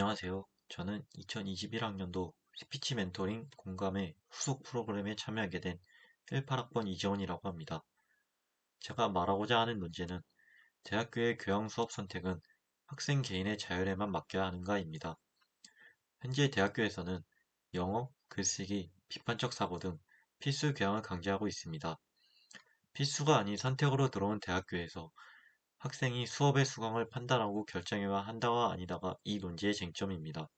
안녕하세요. 저는 2021학년도 스피치 멘토링 공감의 후속 프로그램에 참여하게 된 18학번 이재원이라고 합니다. 제가 말하고자 하는 문제는 대학교의 교양 수업 선택은 학생 개인의 자율에만 맡겨야 하는가입니다. 현재 대학교에서는 영어, 글쓰기, 비판적 사고 등 필수 교양을 강제하고 있습니다. 필수가 아닌 선택으로 들어온 대학교에서 학생이 수업의 수강을 판단하고 결정해야 한다가 아니다가 이 논지의 쟁점입니다.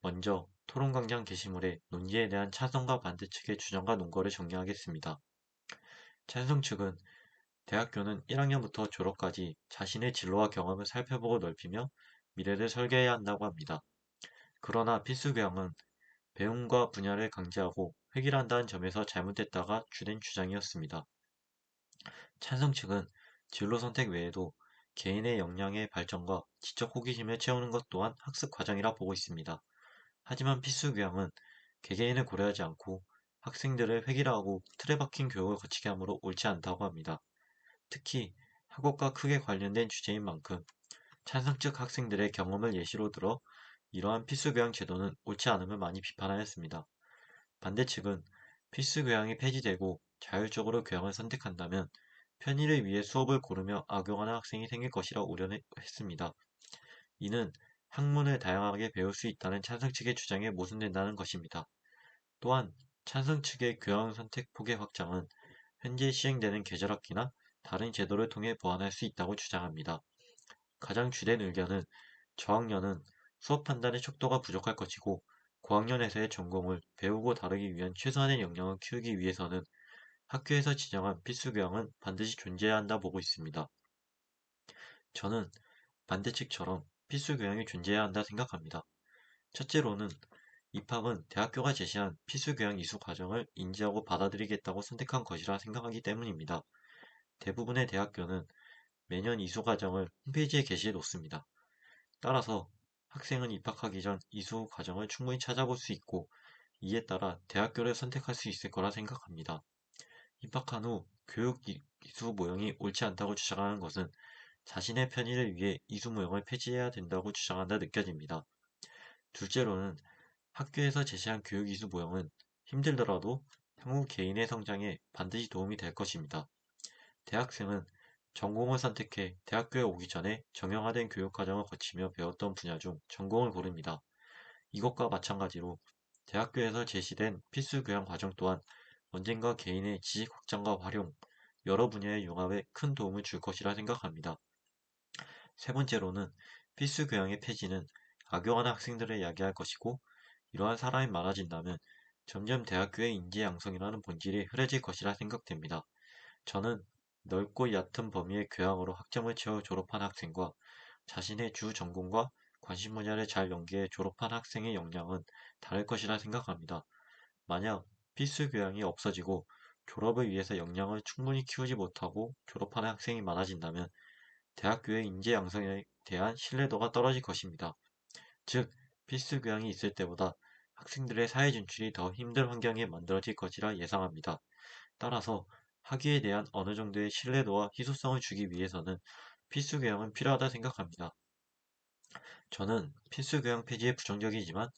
먼저 토론광장 게시물에 논지에 대한 찬성과 반대 측의 주장과 논거를 정리하겠습니다. 찬성 측은 대학교는 1학년부터 졸업까지 자신의 진로와 경험을 살펴보고 넓히며 미래를 설계해야 한다고 합니다. 그러나 필수 교양은 배움과 분야를 강제하고 획일한다는 점에서 잘못됐다가 주된 주장이었습니다. 찬성 측은 진로 선택 외에도 개인의 역량의 발전과 지적 호기심을 채우는 것 또한 학습 과정이라 보고 있습니다. 하지만 필수 교양은 개개인을 고려하지 않고 학생들을 획일화하고 틀에 박힌 교육을 거치게 하므로 옳지 않다고 합니다. 특히 학업과 크게 관련된 주제인 만큼 찬성 측 학생들의 경험을 예시로 들어 이러한 필수 교양 제도는 옳지 않음을 많이 비판하였습니다. 반대 측은 필수 교양이 폐지되고 자율적으로 교양을 선택한다면 편의를 위해 수업을 고르며 악용하는 학생이 생길 것이라 우려했습니다. 이는 학문을 다양하게 배울 수 있다는 찬성 측의 주장에 모순된다는 것입니다. 또한 찬성 측의 교양 선택 폭의 확장은 현재 시행되는 계절학기나 다른 제도를 통해 보완할 수 있다고 주장합니다. 가장 주된 의견은 저학년은 수업 판단의 척도가 부족할 것이고 고학년에서의 전공을 배우고 다루기 위한 최소한의 역량을 키우기 위해서는 학교에서 지정한 필수 교양은 반드시 존재해야 한다 보고 있습니다. 저는 반대측처럼 필수 교양이 존재해야 한다 생각합니다. 첫째로는 입학은 대학교가 제시한 필수 교양 이수 과정을 인지하고 받아들이겠다고 선택한 것이라 생각하기 때문입니다. 대부분의 대학교는 매년 이수 과정을 홈페이지에 게시해 놓습니다. 따라서 학생은 입학하기 전 이수 과정을 충분히 찾아볼 수 있고 이에 따라 대학교를 선택할 수 있을 거라 생각합니다. 입학한 후 교육 이수 모형이 옳지 않다고 주장하는 것은 자신의 편의를 위해 이수 모형을 폐지해야 된다고 주장한다 느껴집니다. 둘째로는 학교에서 제시한 교육 이수 모형은 힘들더라도 향후 개인의 성장에 반드시 도움이 될 것입니다. 대학생은 전공을 선택해 대학교에 오기 전에 정형화된 교육 과정을 거치며 배웠던 분야 중 전공을 고릅니다. 이것과 마찬가지로 대학교에서 제시된 필수 교양 과정 또한 언젠가 개인의 지식 확장과 활용, 여러 분야의 융합에 큰 도움을 줄 것이라 생각합니다. 세 번째로는 필수 교양의 폐지는 악용하는 학생들을 야기할 것이고 이러한 사람이 많아진다면 점점 대학교의 인재 양성이라는 본질이 흐려질 것이라 생각됩니다. 저는 넓고 얕은 범위의 교양으로 학점을 채워 졸업한 학생과 자신의 주 전공과 관심 분야를 잘 연계해 졸업한 학생의 역량은 다를 것이라 생각합니다. 만약 필수 교양이 없어지고 졸업을 위해서 역량을 충분히 키우지 못하고 졸업하는 학생이 많아진다면 대학교의 인재 양성에 대한 신뢰도가 떨어질 것입니다. 즉, 필수 교양이 있을 때보다 학생들의 사회 진출이 더 힘든 환경이 만들어질 것이라 예상합니다. 따라서 학위에 대한 어느 정도의 신뢰도와 희소성을 주기 위해서는 필수 교양은 필요하다 생각합니다. 저는 필수 교양 폐지에 부정적이지만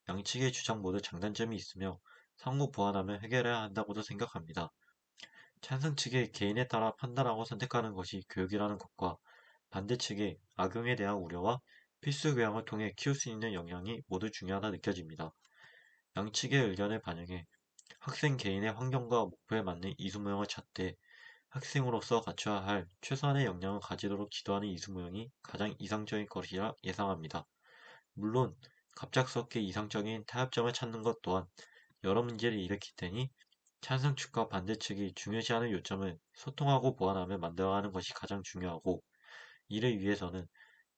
양측의 주장 모두 장단점이 있으며 상호 보완하며 해결해야 한다고도 생각합니다. 찬성 측의 개인에 따라 판단하고 선택하는 것이 교육이라는 것과 반대 측의 악용에 대한 우려와 필수 교양을 통해 키울 수 있는 역량이 모두 중요하다 느껴집니다. 양측의 의견을 반영해 학생 개인의 환경과 목표에 맞는 이수모형을 찾되 학생으로서 갖춰야 할 최소한의 역량을 가지도록 지도하는 이수모형이 가장 이상적인 것이라 예상합니다. 물론 갑작스럽게 이상적인 타협점을 찾는 것 또한 여러 문제를 일으킬 테니 찬성 측과 반대 측이 중요시하는 요점을 소통하고 보완하며 만들어가는 것이 가장 중요하고 이를 위해서는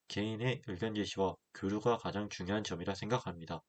개인의 의견 제시와 교류가 가장 중요한 점이라 생각합니다.